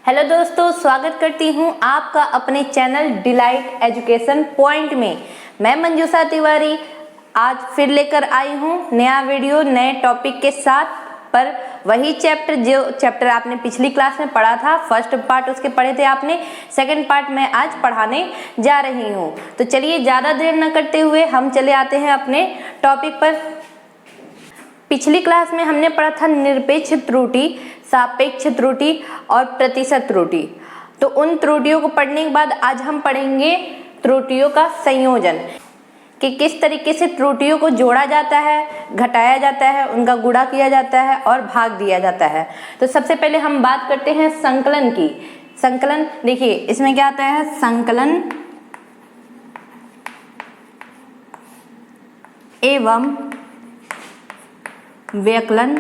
Hello दोस्तों, स्वागत करती हूँ आपका अपने चैनल डिलाइट एजुकेशन पॉइंट में। मैं मंजूषा तिवारी आज फिर लेकर आई हूँ नया वीडियो नए टॉपिक के साथ। पर वही चैप्टर आपने पिछली क्लास में पढ़ा था, फर्स्ट पार्ट उसके पढ़े थे आपने, सेकंड पार्ट मैं आज पढ़ाने जा रही हूँ। तो चलिए ज़्यादा देर न करते हुए हम चले आते हैं अपने टॉपिक पर। पिछली क्लास में हमने पढ़ा था निरपेक्ष त्रुटि, सापेक्ष त्रुटि और प्रतिशत त्रुटि। तो उन त्रुटियों को पढ़ने के बाद आज हम पढ़ेंगे त्रुटियों का संयोजन, कि किस तरीके से त्रुटियों को जोड़ा जाता है, घटाया जाता है, उनका गुणा किया जाता है और भाग दिया जाता है। तो सबसे पहले हम बात करते हैं संकलन की। संकलन देखिए, इसमें क्या आता है, संकलन एवं व्यकलन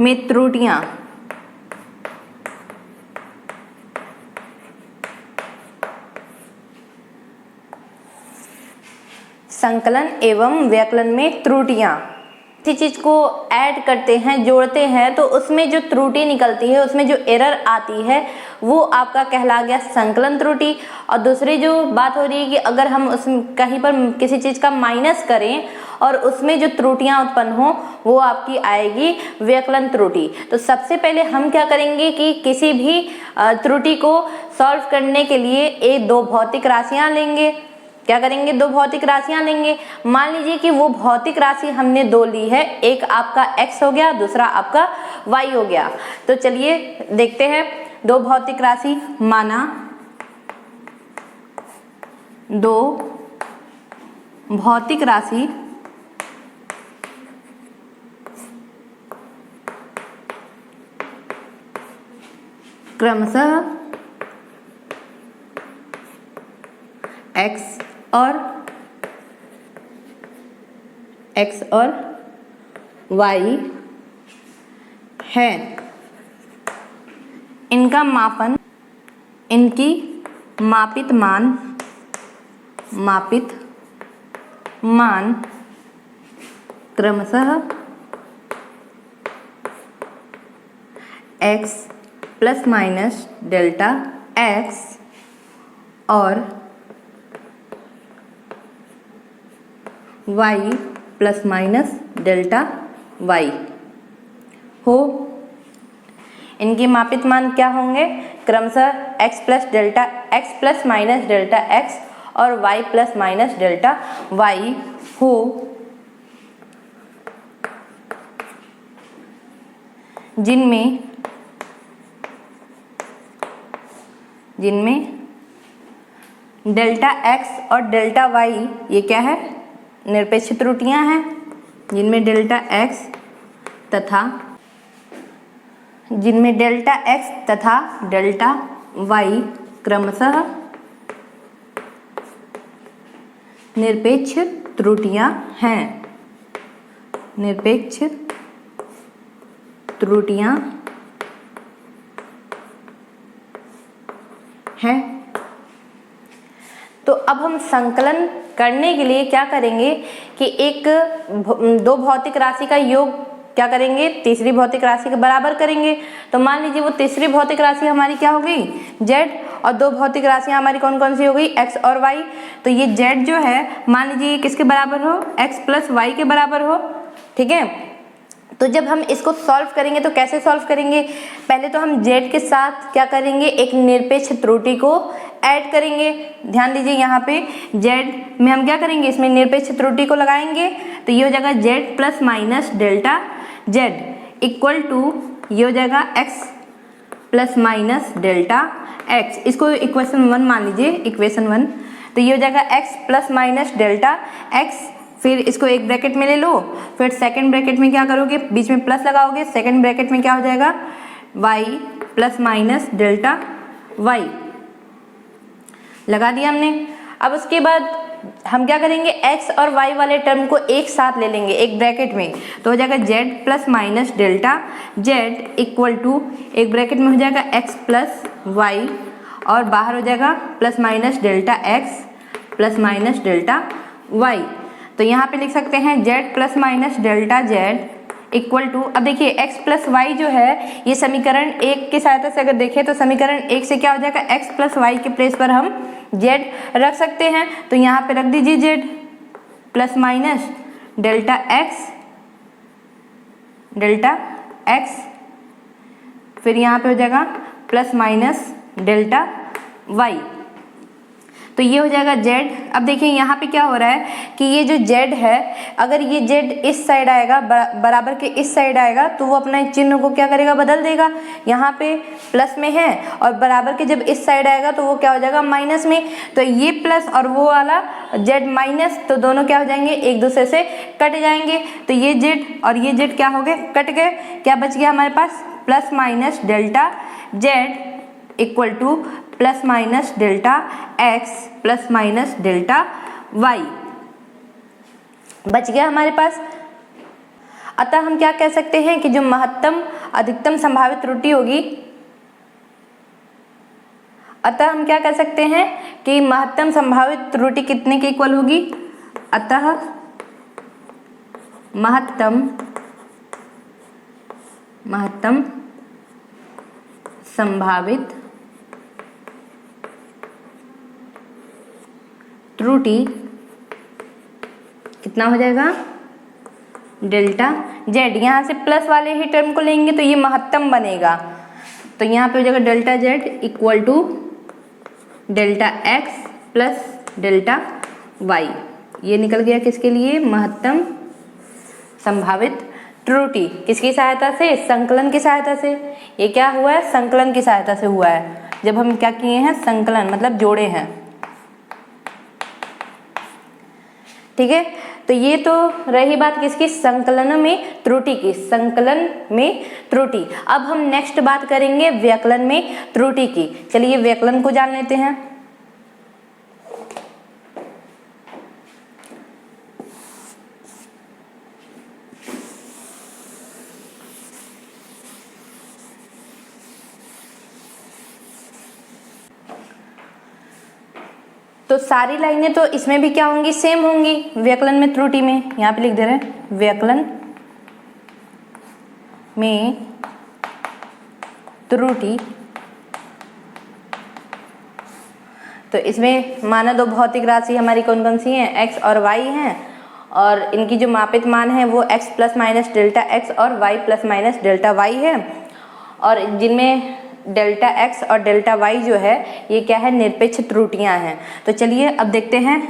में त्रुटियां संकलन एवं व्यकलन में त्रुटियां, किसी चीज को ऐड करते हैं, जोड़ते हैं, तो उसमें जो त्रुटि निकलती है, उसमें जो एरर आती है, वो आपका कहला गया संकलन त्रुटि। और दूसरी जो बात हो रही है कि अगर हम उसमें कहीं पर किसी चीज का माइनस करें और उसमें जो त्रुटियां उत्पन्न हो, वो आपकी आएगी व्यकलन त्रुटि। तो सबसे पहले हम क्या करेंगे कि किसी भी त्रुटि को सॉल्व करने के लिए दो भौतिक राशियां लेंगे। क्या करेंगे, दो भौतिक राशियां लेंगे। मान लीजिए कि वो भौतिक राशि हमने दो ली है, एक आपका x हो गया, दूसरा आपका y हो गया। तो चलिए देखते हैं दो भौतिक राशि। माना दो भौतिक राशि क्रमशः x और y है। इनका मापन, इनकी मापित मान क्रमशः x plus minus delta x और y plus minus delta y हो। इनके मापित मान क्या होंगे, क्रमशः x plus minus delta x और y plus minus delta y हो। जिनमें डेल्टा x और डेल्टा y ये क्या है, निरपेक्ष त्रुटियां हैं। जिनमें डेल्टा x तथा डेल्टा y क्रमशः निरपेक्ष त्रुटियां हैं। निरपेक्ष त्रुटियां हैं। तो अब हम संकलन करने के लिए क्या करेंगे कि दो भौतिक राशि का योग क्या करेंगे, तीसरी भौतिक राशि के बराबर करेंगे। तो मान लीजिए वो तीसरी भौतिक राशि हमारी क्या हो गई, z, और दो भौतिक राशियां हमारी कौन कौन सी हो गई, x और y। तो ये z जो है मान लीजिए किसके बराबर हो, x प्लस y के बराबर हो। ठीक है। तो जब हम इसको सॉल्व करेंगे तो कैसे सॉल्व करेंगे, पहले तो हम z के साथ क्या करेंगे, एक निरपेक्ष त्रुटि को ऐड करेंगे। ध्यान दीजिए यहाँ पे z में हम क्या करेंगे, इसमें निरपेक्ष त्रुटि को लगाएंगे। तो ये हो जाएगा z plus minus delta z equal to ये हो जाएगा x plus minus delta x। इसको इक्वेशन 1 मान लीजिए, इक्वेशन 1। तो ये हो जाएगा x plus minus delta x, फिर इसको एक ब्रैकेट में ले लो, फिर सेकंड ब्रैकेट में क्या करोगे, बीच में प्लस लगाओगे, सेकंड ब्रैकेट में क्या हो जाएगा, y plus minus delta y लगा दिया हमने। अब उसके बाद हम क्या करेंगे, x और y वाले टर्म को एक साथ ले लेंगे एक ब्रैकेट में। तो हो जाएगा z plus minus delta z equal to एक ब्रैकेट में हो जाएगा x प्लस y और बाहर हो जाएगा plus minus delta x plus minus delta y। तो यहाँ पे लिख सकते हैं z plus minus delta z equal to, अब देखिए x प्लस वाई जो है ये समीकरण 1 की सहायता से अगर देखें तो समीकरण 1 से क्या हो जाएगा, x प्लस वाई के प्लेस पर हम z रख सकते हैं। तो यहाँ पे रख दीजिए z plus minus delta x, फिर यहाँ पे हो जाएगा प्लस माइनस डेल्टा y। तो ये हो जाएगा z। अब देखिए यहाँ पे क्या हो रहा है कि ये जो z है, अगर ये z इस साइड आएगा, बराबर के इस साइड आएगा, तो वो अपना चिन्ह को क्या करेगा, बदल देगा। यहाँ पे प्लस में है और बराबर के जब इस साइड आएगा तो वो क्या हो जाएगा, माइनस में। तो ये प्लस और वो वाला z माइनस, तो दोनों क्या हो जाएंगे, एक दूसरे से कट जाएंगे। तो ये z और ये z क्या हो गए, कट गए। क्या बच गया हमारे पास, plus minus delta z equal to plus minus delta x plus minus delta y बच गया हमारे पास। अतः हम क्या कह सकते हैं कि जो महत्तम अधिकतम संभावित त्रुटि होगी, अतः हम क्या कह सकते हैं कि महत्तम संभावित त्रुटि कितने के इक्वल होगी, अतः महत्तम संभावित त्रुटि कितना हो जाएगा, डेल्टा z। यहाँ से प्लस वाले ही टर्म को लेंगे तो ये महत्तम बनेगा, तो यहाँ पे हो जाएगा delta z equal to delta x plus delta y। ये निकल गया किसके लिए, महत्तम संभावित त्रुटि। किसकी सहायता से, संकलन की सहायता से। ये क्या हुआ है, संकलन की सहायता से हुआ है। जब हम क्या किए हैं, संकलन मतलब जोड़े हैं, ठीक है। तो ये तो रही बात किसकी, संकलन में त्रुटि की, संकलन में त्रुटि। अब हम नेक्स्ट बात करेंगे व्यकलन में त्रुटि की। चलिए व्यकलन को जान लेते हैं। तो सारी लाइनें तो इसमें भी क्या होंगी, सेम होंगी व्यकलन में त्रुटि में। यहाँ पे लिख दे रहे हैं व्यकलन में त्रुटि। तो इसमें माना दो भौतिक राशि हमारी कौन कौन सी हैं, x और y हैं, और इनकी जो मापित मान है वो x plus minus delta x और y plus minus delta y है, और जिनमें डेल्टा x और डेल्टा y जो है ये क्या है, निरपेक्ष त्रुटियां हैं। तो चलिए अब देखते हैं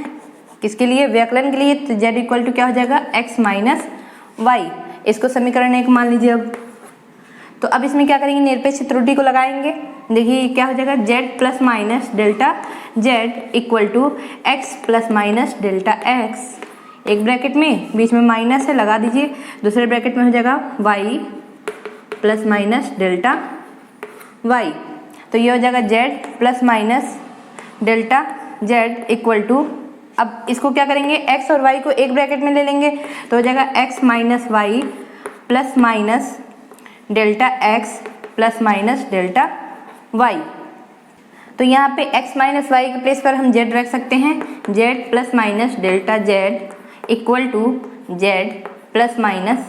किसके लिए, व्यकलन के लिए। तो z इक्वल टू क्या हो जाएगा, x माइनस वाई। इसको समीकरण 1 मान लीजिए। अब तो अब इसमें क्या करेंगे, निरपेक्ष त्रुटि को लगाएंगे। देखिए क्या हो जाएगा, z plus minus delta z equal to x plus minus delta x, एक ब्रैकेट में बीच में माइनस है, लगा दीजिए। दूसरे ब्रैकेट में हो जाएगा y plus minus delta y। तो ये हो जाएगा z plus minus delta z equal to, अब इसको क्या करेंगे, x और y को एक ब्रैकेट में ले लेंगे, तो हो जाएगा x minus y plus minus delta x plus minus delta y। तो यहाँ पे x माइनस वाई के प्लेस पर हम z रख सकते हैं, z plus minus delta z equal to z plus minus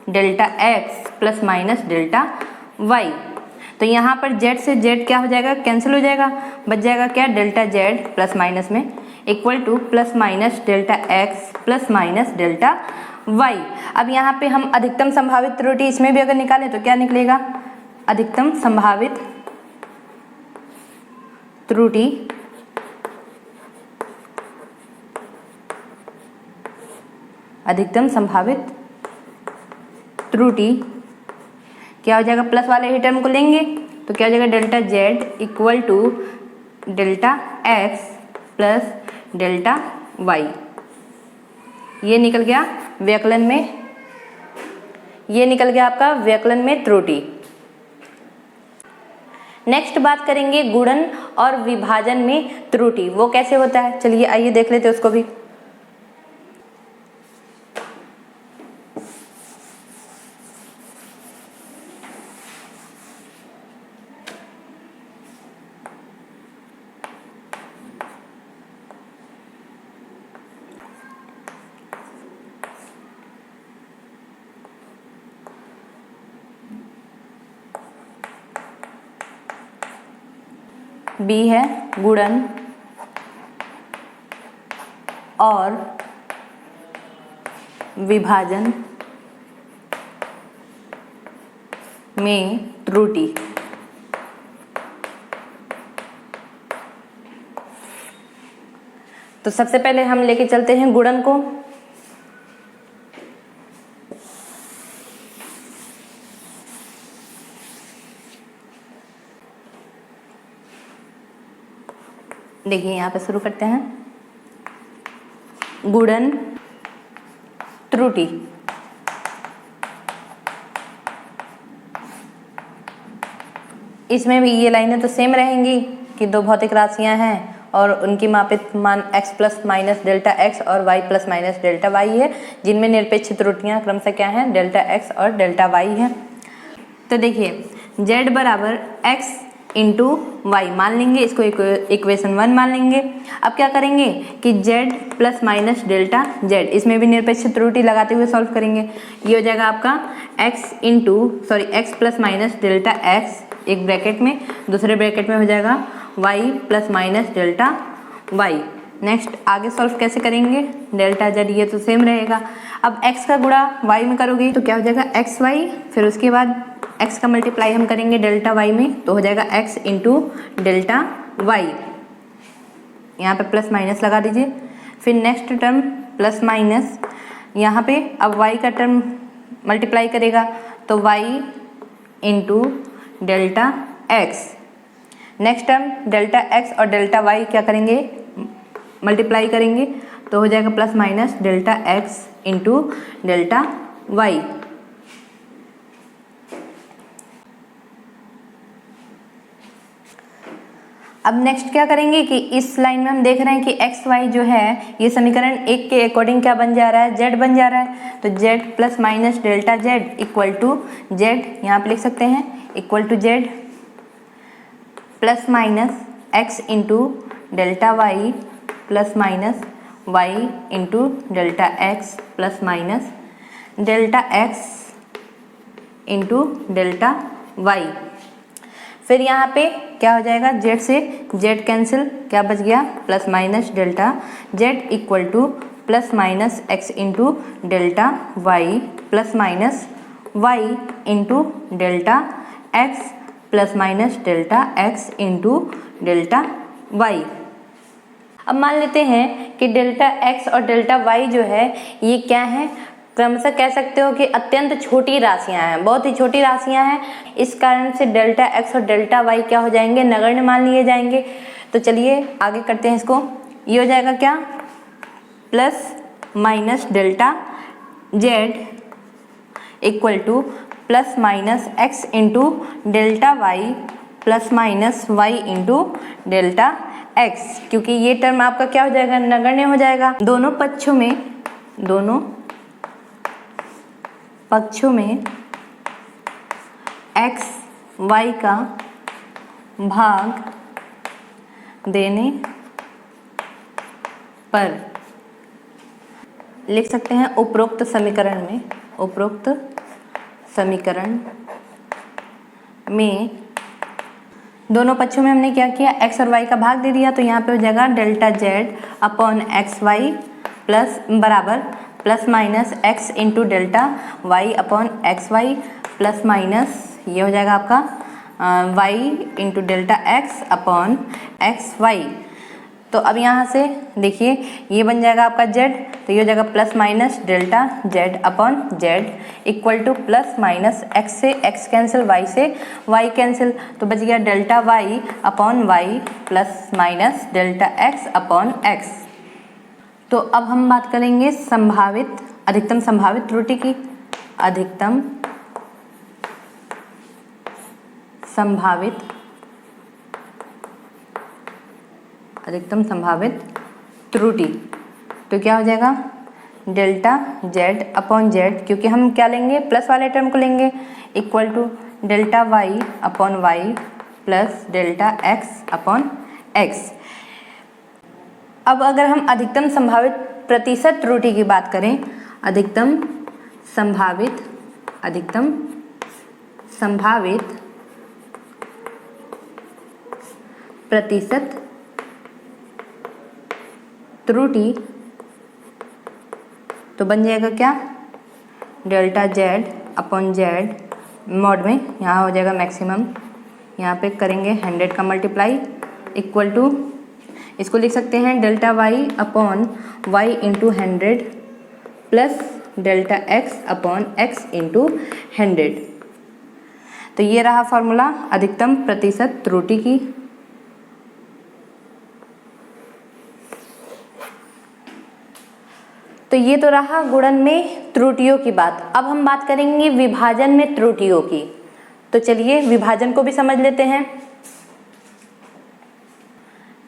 delta x plus minus delta y। तो यहाँ पर z से z क्या हो जाएगा, कैंसिल हो जाएगा, बच जाएगा क्या, डेल्टा z प्लस माइनस में equal to plus minus delta x plus minus delta y। अब यहाँ पे हम अधिकतम संभावित त्रुटि इसमें भी अगर निकालें तो क्या निकलेगा, अधिकतम संभावित त्रुटि क्या हो जाएगा, प्लस वाले ही टर्म को लेंगे तो क्या हो जाएगा, delta z equal to delta x plus delta y। ये निकल गया व्यकलन में, ये निकल गया आपका व्यकलन में त्रुटि। नेक्स्ट बात करेंगे गुणन और विभाजन में त्रुटि, वो कैसे होता है। चलिए आइए देख लेते हैं उसको भी। बी है गुणन और विभाजन में त्रुटि। तो सबसे पहले हम लेके चलते हैं गुणन को। देखिए यहाँ पे शुरू करते हैं। गुणन त्रुटि। इसमें भी ये लाइनें तो सेम रहेंगी कि दो भौतिक राशियां हैं और उनकी मापित मान x plus minus delta x और y plus minus delta y है, जिनमें निरपेक्ष त्रुटियां क्रमशः क्या हैं, डेल्टा x और डेल्टा y है। तो देखिए z बराबर x इंटू वाई मान लेंगे, इसको इक्वेशन 1 मान लेंगे। अब क्या करेंगे कि z plus minus delta z, इसमें भी निरपेक्ष त्रुटि लगाते हुए सॉल्व करेंगे। ये हो जाएगा आपका x plus minus delta x एक ब्रैकेट में, दूसरे ब्रैकेट में हो जाएगा y plus minus delta y। Next आगे सॉल्व कैसे करेंगे, डेल्टा z ये तो सेम रहेगा। अब x का गुणा y में करोगे तो क्या हो जाएगा एक्स वाई, फिर उसके बाद x का मल्टीप्लाई हम करेंगे डेल्टा y में तो हो जाएगा x इंटू डेल्टा y। यहाँ पे प्लस माइनस लगा दीजिए। फिर नेक्स्ट टर्म प्लस माइनस, यहाँ पे अब y का टर्म मल्टीप्लाई करेगा तो y into delta x। Next term delta x और डेल्टा y क्या करेंगे, मल्टीप्लाई करेंगे तो हो जाएगा plus minus delta x into delta y। अब नेक्स्ट क्या करेंगे कि इस लाइन में हम देख रहे हैं कि एक्स वाई जो है ये समीकरण 1 के अकॉर्डिंग क्या बन जा रहा है, z बन जा रहा है। तो z plus minus delta z equal to z, यहाँ पे लिख सकते हैं equal to z plus minus x into delta y plus minus y into delta x plus minus delta x into delta y। फिर यहाँ पे क्या हो जाएगा, z से z कैंसिल, क्या बच गया plus minus delta z equal to plus minus x into delta y plus minus y into delta x plus minus delta x into delta y। अब मान लेते हैं कि डेल्टा x और डेल्टा y जो है ये क्या है, क्रमशः कह सकते हो कि अत्यंत छोटी राशियां हैं, बहुत ही छोटी राशियां हैं। इस कारण से डेल्टा x और डेल्टा y क्या हो जाएंगे, नगण्य मान लिए जाएंगे। तो चलिए आगे करते हैं इसको। ये हो जाएगा क्या, plus minus delta z equal to plus minus x into delta y plus minus y into delta x, क्योंकि ये टर्म आपका क्या हो जाएगा, नगण्य हो जाएगा। दोनों पक्षों में x y का भाग देने पर लिख सकते हैं उपरोक्त समीकरण में दोनों पक्षों में हमने क्या किया, x और y का भाग दे दिया। तो यहाँ पे हो जाएगा delta z upon x y plus बराबर plus minus x into delta y upon x y plus minus ये हो जाएगा आपका y into delta x upon x y. तो अब यहाँ से देखिए ये बन जाएगा आपका z, तो ये हो जाएगा plus minus delta z upon z equal to plus minus x से x कैंसिल, y से y कैंसिल, तो बच गया delta y upon y plus minus delta x upon x। तो अब हम बात करेंगे अधिकतम संभावित त्रुटि की। अधिकतम संभावित त्रुटि तो क्या हो जाएगा, डेल्टा z अपॉन z, क्योंकि हम क्या लेंगे, प्लस वाले टर्म को लेंगे, equal to delta y upon y plus delta x upon x। अब अगर हम अधिकतम संभावित प्रतिशत त्रुटि की बात करें, अधिकतम संभावित प्रतिशत त्रुटि, तो बन जाएगा क्या, delta z upon Z mod में, यहाँ हो जाएगा मैक्सिमम, यहाँ पे करेंगे 100 का मल्टीप्लाई, इक्वल टू, इसको लिख सकते हैं delta y upon y into 100 plus delta x upon x into 100। तो ये रहा फॉर्मूला अधिकतम प्रतिशत त्रुटि की। तो ये तो रहा गुणन में त्रुटियों की बात। अब हम बात करेंगे विभाजन में त्रुटियों की। तो चलिए विभाजन को भी समझ लेते हैं।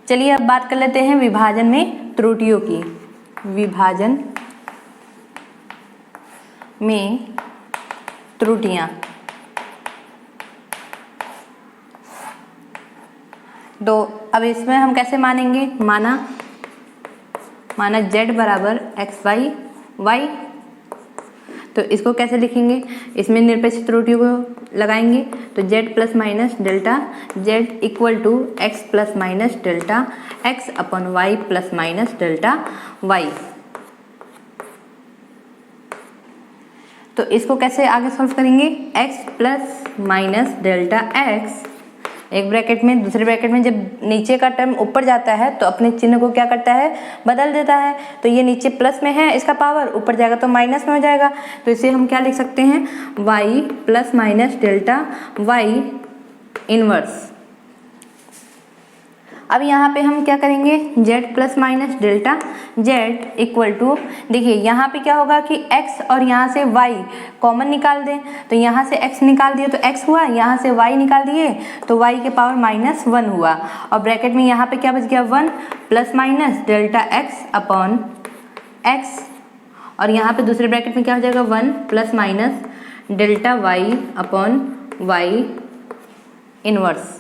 चलिए अब बात कर लेते हैं विभाजन में त्रुटियों की। विभाजन में त्रुटियां, तो अब इसमें हम कैसे मानेंगे, माना z बराबर एक्स वाई वाई, तो इसको कैसे लिखेंगे, इसमें निरपेक्ष त्रुटियों को लगाएंगे, तो z plus minus delta z equal to x plus minus delta x upon y plus minus delta y. तो इसको कैसे आगे सॉल्व करेंगे, x plus minus delta x, एक ब्रैकेट में, दूसरे ब्रैकेट में जब नीचे का टर्म ऊपर जाता है तो अपने चिन्ह को क्या करता है, बदल देता है। तो ये नीचे प्लस में है, इसका पावर ऊपर जाएगा तो माइनस में हो जाएगा। तो इसे हम क्या लिख सकते हैं, y plus minus delta y inverse. अब यहाँ पे हम क्या करेंगे, z plus minus delta z equal to, देखिए यहाँ पे क्या होगा कि x और यहाँ से y कॉमन निकाल दें, तो यहाँ से x निकाल दिए तो x हुआ, यहाँ से y निकाल दिए तो y के पावर -1 हुआ, और ब्रैकेट में यहाँ पे क्या बच गया 1 plus minus delta x upon x, और यहाँ पे दूसरे ब्रैकेट में क्या हो जाएगा 1 plus minus delta y upon y inverse.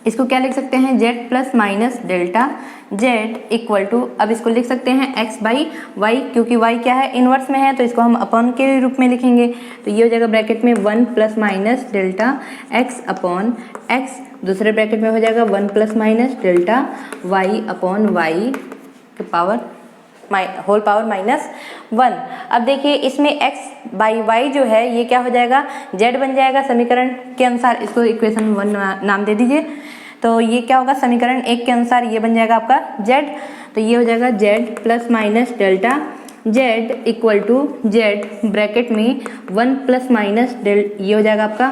इसको क्या लिख सकते हैं, z plus minus delta z equal to, अब इसको लिख सकते हैं x बाई वाई, क्योंकि y क्या है, इनवर्स में है, तो इसको हम अपॉन के रूप में लिखेंगे। तो ये हो जाएगा ब्रैकेट में 1 plus minus delta x upon x, दूसरे ब्रैकेट में हो जाएगा 1 plus minus delta y upon y के पावर होल पावर -1। अब देखिए इसमें x बाई वाई जो है ये क्या हो जाएगा, z बन जाएगा समीकरण के अनुसार, इसको इक्वेशन 1 नाम दे दीजिए। तो ये क्या होगा, समीकरण 1 के अनुसार ये बन जाएगा आपका z, तो ये हो जाएगा z plus minus delta z equal to z bracket में 1 प्लस माइनस ये हो जाएगा आपका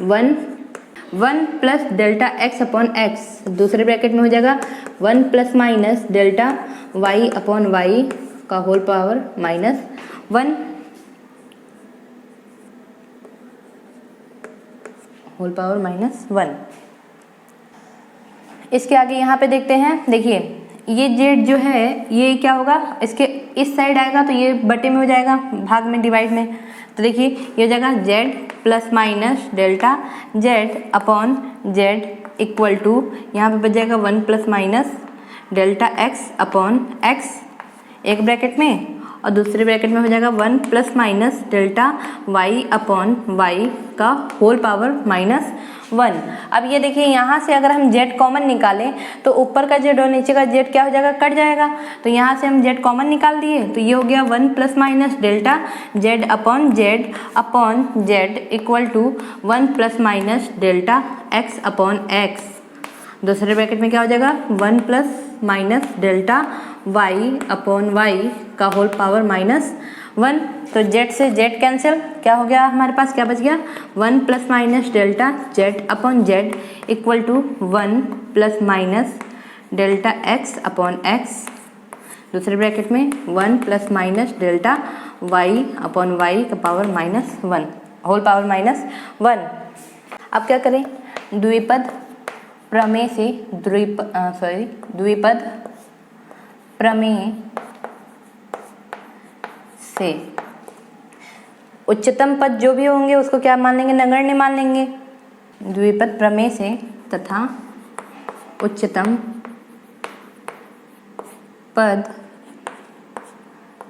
1 plus delta x upon x, दूसरे ब्रैकेट में हो जाएगा 1 plus minus delta y upon y का होल पावर -1, होल पावर -1। इसके आगे यहाँ पे देखते हैं, देखिए ये z जो है ये क्या होगा, इसके इस साइड आएगा तो ये बटे में हो जाएगा, भाग में, डिवाइड में। तो देखिए ये हो जाएगा z plus minus delta z upon z equal to, यहाँ पे बच जाएगा 1 plus minus delta x upon x, एक ब्रैकेट में, और दूसरे ब्रैकेट में हो जाएगा 1 plus minus delta y upon y का होल पावर -1। अब ये देखिए यहाँ से अगर हम z कॉमन निकालें तो ऊपर का z और नीचे का z क्या हो जाएगा, कट जाएगा। तो यहाँ से हम z कॉमन निकाल दिए तो ये हो गया 1 plus minus delta z upon z equal to 1 plus minus delta x upon x, दूसरे ब्रैकेट में क्या हो जाएगा 1 plus minus delta y upon y का होल पावर -1। तो z से z कैंसिल, क्या हो गया हमारे पास, क्या बच गया 1 plus minus delta z upon z equal to 1 plus minus delta x upon x, दूसरे ब्रैकेट में 1 plus minus delta y upon y का पावर -1, होल पावर -1। अब क्या करें, द्विपद प्रमेय से द्विपद प्रमेय से उच्चतम पद जो भी होंगे उसको क्या मान लेंगे, नगण्य मान लेंगे। द्विपद प्रमेय से तथा उच्चतम पद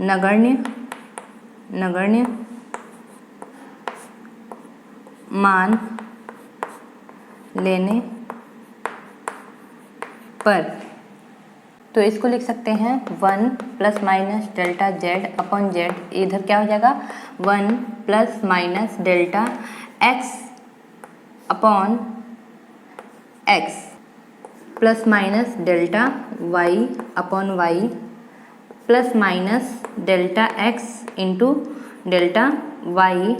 नगण्य मान लेने पर। तो इसको लिख सकते हैं 1 plus minus delta z upon z, इधर क्या हो जाएगा 1 plus minus delta x upon x plus minus delta y upon y plus minus delta x into delta y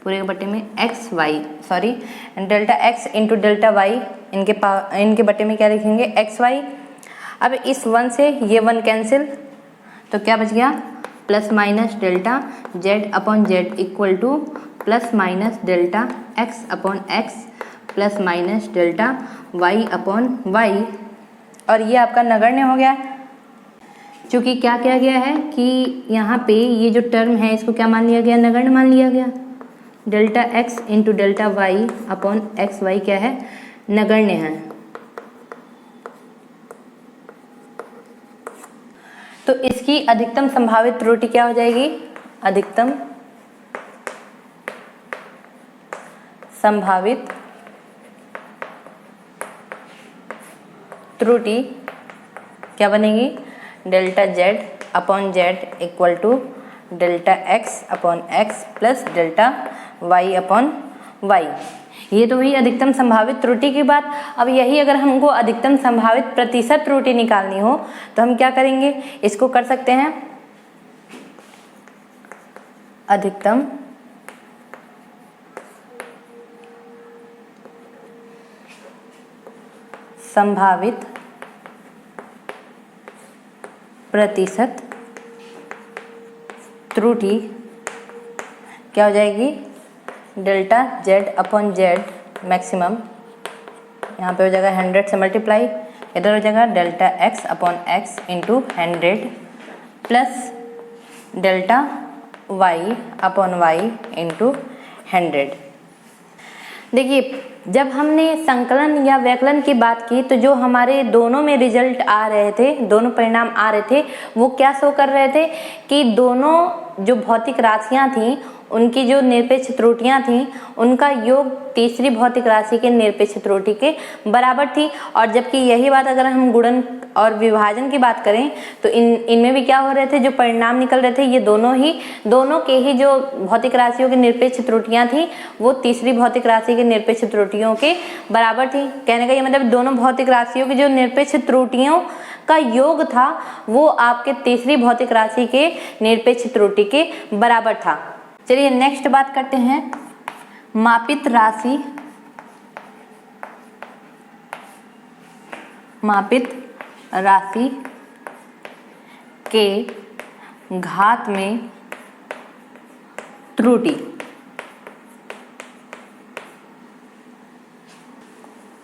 पूरे के बट्टे में x y, sorry delta x into delta y, इनके बट्टे में क्या लिखेंगे एक्स वाई। अब इस 1 से ये 1 कैंसिल, तो क्या बच गया plus minus delta z upon z equal to plus minus delta x upon x plus minus delta y upon y. और ये आपका नगण्य हो गया, क्योंकि क्या किया गया है कि यहाँ पे ये जो टर्म है इसको क्या मान लिया गया, नगण्य मान लिया गया। Delta x into delta y upon x y क्या है, नगण्य है। तो इसकी अधिकतम संभावित त्रुटि क्या हो जाएगी, अधिकतम संभावित त्रुटि क्या बनेगी, delta z upon z equal to delta x upon x plus delta y upon y. ये तो हुई अधिकतम संभावित त्रुटि की बात। अब यही अगर हमको अधिकतम संभावित प्रतिशत त्रुटि निकालनी हो तो हम क्या करेंगे, इसको कर सकते हैं अधिकतम संभावित प्रतिशत त्रुटि क्या हो जाएगी, delta z upon Z maximum, यहाँ पे हो जाएगा 100 से मल्टीप्लाई, इधर हो जाएगा delta x upon x into 100 plus delta y upon y into 100। देखिए जब हमने संकलन या व्यवकलन की बात की तो जो हमारे दोनों में रिजल्ट आ रहे थे, दोनों परिणाम आ रहे थे, वो क्या शो कर रहे थे कि दोनों जो भौतिक राशियां थीं उनकी जो निरपेक्ष त्रुटियां थीं उनका योग तीसरी भौतिक राशि के निरपेक्ष त्रुटि के बराबर थी। और जबकि यही बात अगर हम गुणन और विभाजन की बात करें तो इनमें भी क्या हो रहे थे, जो परिणाम निकल रहे थे ये दोनों के ही जो भौतिक राशियों की निरपेक्ष त्रुटियां थी वो तीसरी भौतिक राशि के निरपेक्ष त्रुटियों के बराबर थी। कहने का ये मतलब दोनों भौतिक राशियों की जो निरपेक्ष त्रुटियों का योग था वो आपके तीसरी भौतिक राशि के निरपेक्ष त्रुटि के बराबर था। चलिए नेक्स्ट बात करते हैं मापित राशि के घात में त्रुटि।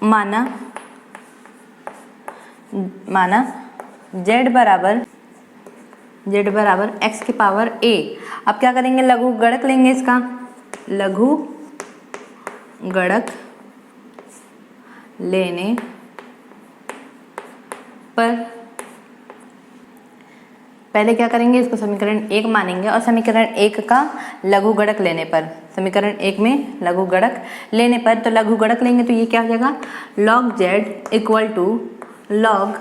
माना z बराबर x की पावर a। अब क्या करेंगे, लघु गणक लेंगे, इसका लघु गणक लेने पर पहले क्या करेंगे, इसको समीकरण 1 मानेंगे और समीकरण 1 का लघु गणक लेने पर, समीकरण 1 में लघु गणक लेने पर, तो लघु गणक लेंगे तो ये क्या हो जाएगा log z equal to log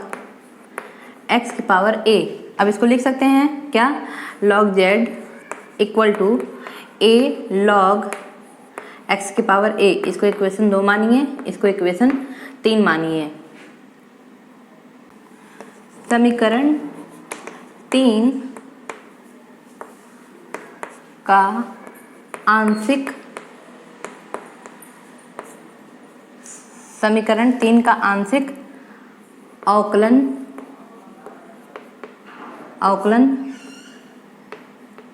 x की पावर a। अब इसको लिख सकते हैं क्या, log z equal to a log x की पावर a। इसको इक्वेशन 2 मानिए, इसको इक्वेशन 3 मानिए। समीकरण 3 का आंशिक, समीकरण 3 का आंशिक अवकलन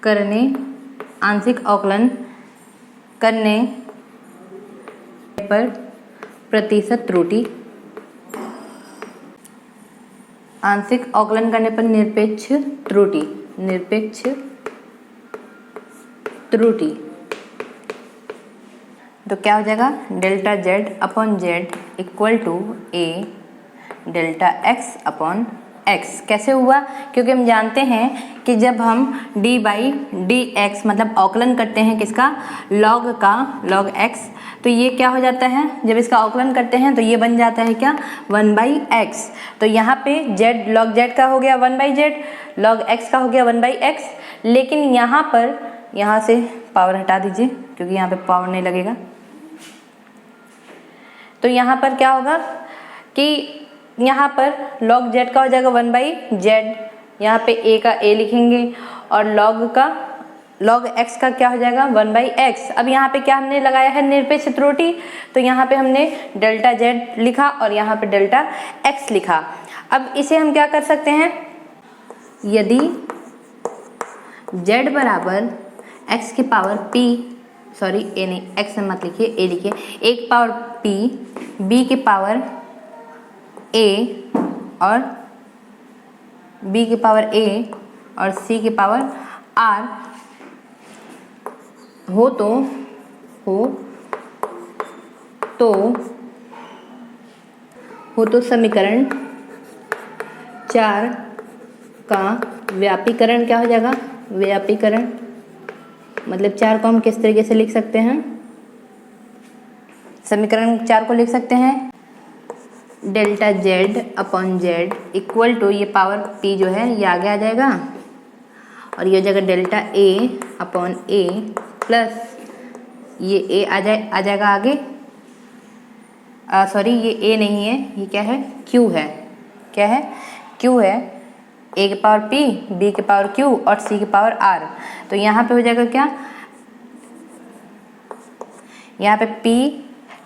करने, आंशिक अवकलन करने पर प्रतिशत त्रुटि, आंशिक अवकलन करने पर निरपेक्ष त्रुटि तो क्या हो जाएगा, delta z upon z equal to a delta x upon x। कैसे हुआ? क्योंकि हम जानते हैं कि जब हम d बाई डी एक्स मतलब अवकलन करते हैं किसका, log का, log x, तो ये क्या हो जाता है, जब इसका अवकलन करते हैं तो ये बन जाता है क्या, 1/x। तो यहाँ पे z log z का हो गया 1/z, log x का हो गया 1/x। लेकिन यहाँ पर, यहाँ से पावर हटा दीजिए क्योंकि यहाँ पे पावर नहीं लगेगा। तो यहाँ पर क्या होगा कि यहाँ पर log z का हो जाएगा 1/z, यहाँ पे a का a लिखेंगे, और log x का क्या हो जाएगा 1/x। अब यहाँ पे क्या हमने लगाया है, निरपेक्ष त्रुटि, तो यहाँ पे हमने डेल्टा z लिखा और यहाँ पे डेल्टा x लिखा। अब इसे हम क्या कर सकते हैं, यदि z बराबर x की पावर p, सॉरी a नहीं, x मत लिखिए, a लिखिए, a की पावर p, b की पावर a और b की पावर a और c की पावर r हो तो समीकरण 4 का व्यापीकरण क्या हो जाएगा, व्यापीकरण मतलब 4 को हम किस तरीके से लिख सकते हैं, समीकरण 4 को लिख सकते हैं delta z upon z equal to, ये पावर p जो है ये आगे आ जाएगा और ये हो जाएगा delta a upon a plus ये a आ जाएगा आगे, सॉरी ये a नहीं है, ये क्या है, q है, क्या है, q है, a की पावर p, b की पावर q और c की पावर r। तो यहाँ पे हो जाएगा क्या, यहाँ पे p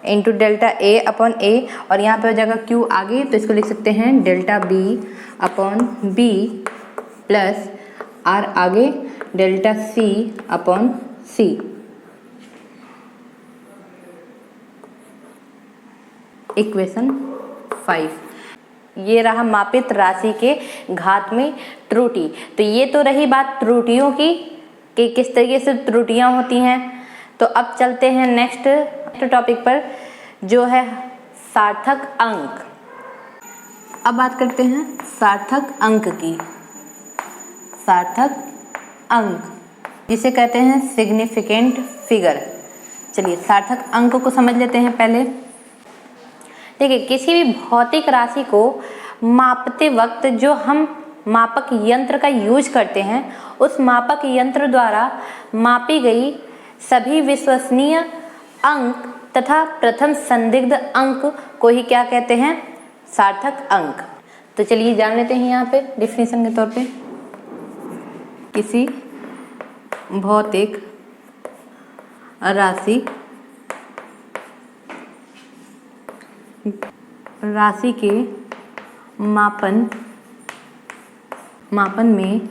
into delta a upon a और यहाँ पे हो जाएगा q आगे, तो इसको लिख सकते हैं delta b upon b plus r आगे delta c upon c। Equation 5। ये रहा मापित राशि के घात में त्रुटि। तो ये तो रही बात त्रुटियों की कि किस तरीके से त्रुटियां होती हैं। तो अब चलते हैं नेक्स्ट टॉपिक पर, जो है सार्थक अंक। अब बात करते हैं सार्थक अंक की। सार्थक अंक जिसे कहते हैं सिग्निफिकेंट फिगर। चलिए सार्थक अंक को समझ लेते हैं पहले। देखिए, किसी भी भौतिक राशि को मापते वक्त जो हम मापक यंत्र का यूज करते हैं, उस मापक यंत्र द्वारा मापी गई सभी विश्वसनीय अंक तथा प्रथम संदिग्ध अंक को ही क्या कहते हैं, सार्थक अंक। तो चलिए जान लेते हैं यहाँ पे डिफिनीशन के तौर पे। किसी भौतिक राशि के मापन में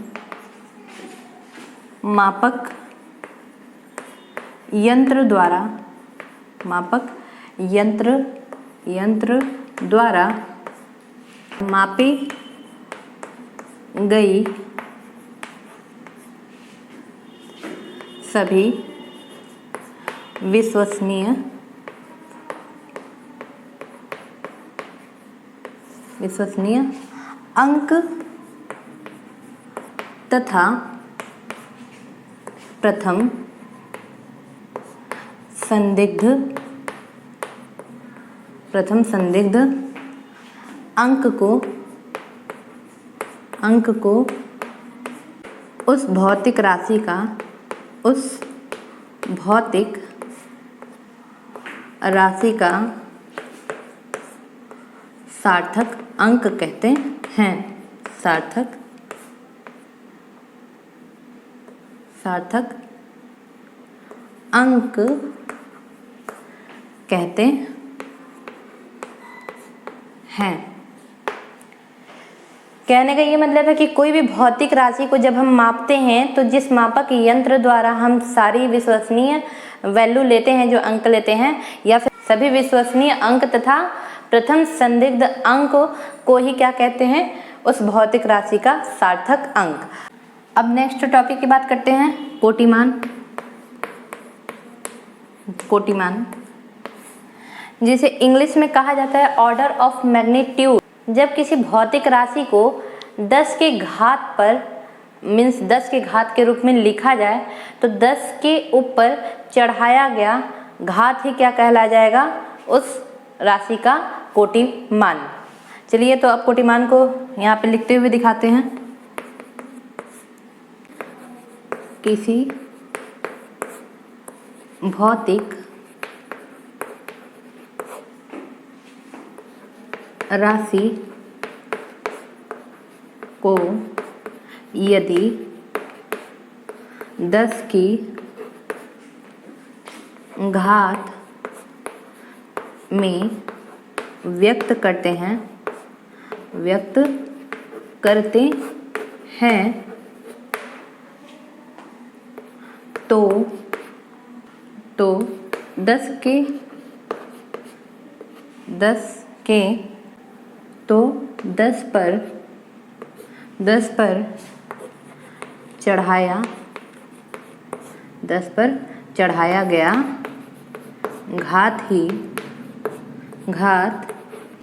मापक यंत्र द्वारा मापी गई सभी विश्वसनीय अंक तथा प्रथम संदिग्ध अंक को उस भौतिक राशि का सार्थक अंक कहते हैं। सार्थक अंक कहते हैं। कहने का ये मतलब है कि कोई भी भौतिक राशि को जब हम मापते हैं तो जिस मापक यंत्र द्वारा हम सारी विश्वसनीय वैल्यू लेते हैं, जो अंक लेते हैं, या फिर सभी विश्वसनीय अंक तथा प्रथम संदिग्ध अंक को ही क्या कहते हैं, उस भौतिक राशि का सार्थक अंक। अब नेक्स्ट टॉपिक की बात करते हैं, कोटिमान जिसे इंग्लिश में कहा जाता है ऑर्डर ऑफ मैग्नीट्यूड। जब किसी भौतिक राशि को 10 के घात पर मीन्स 10 के घात के रूप में लिखा जाए तो 10 के ऊपर चढ़ाया गया घात ही क्या कहला जाएगा, उस राशि का कोटिमान। चलिए तो अब कोटिमान को यहाँ पे लिखते हुए दिखाते हैं। किसी भौतिक राशि को यदि 10 की घात में व्यक्त करते हैं तो 10 पर चढ़ाया गया घात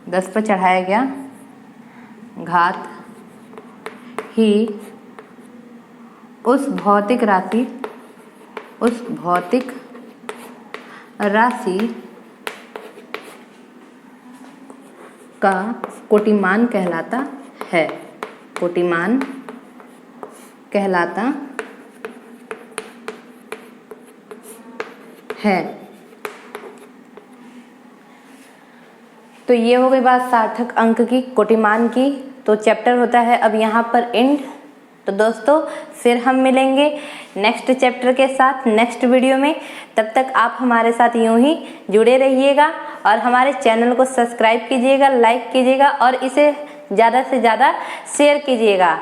10 पर चढ़ाया गया घात ही उस भौतिक राशि का कोटिमान कहलाता है। कोटिमान कहलाता है। तो ये हो गई बात सार्थक अंक की, कोटिमान की। तो चैप्टर होता है अब यहाँ पर एंड। तो दोस्तों फिर हम मिलेंगे नेक्स्ट चैप्टर के साथ नेक्स्ट वीडियो में। तब तक आप हमारे साथ यूं ही जुड़े रहिएगा और हमारे चैनल को सब्सक्राइब कीजिएगा, लाइक कीजिएगा और इसे ज़्यादा से ज़्यादा शेयर कीजिएगा।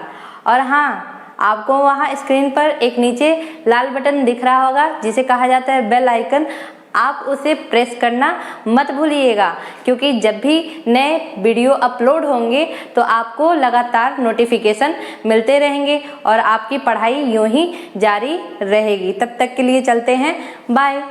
और हाँ, आपको वहाँ स्क्रीन पर एक नीचे लाल बटन दिख रहा होगा जिसे कहा जाता है बेल आइकन, आप उसे प्रेस करना मत भूलिएगा, क्योंकि जब भी नए वीडियो अपलोड होंगे तो आपको लगातार नोटिफिकेशन मिलते रहेंगे और आपकी पढ़ाई यूं ही जारी रहेगी। तब तक के लिए चलते हैं, बाय।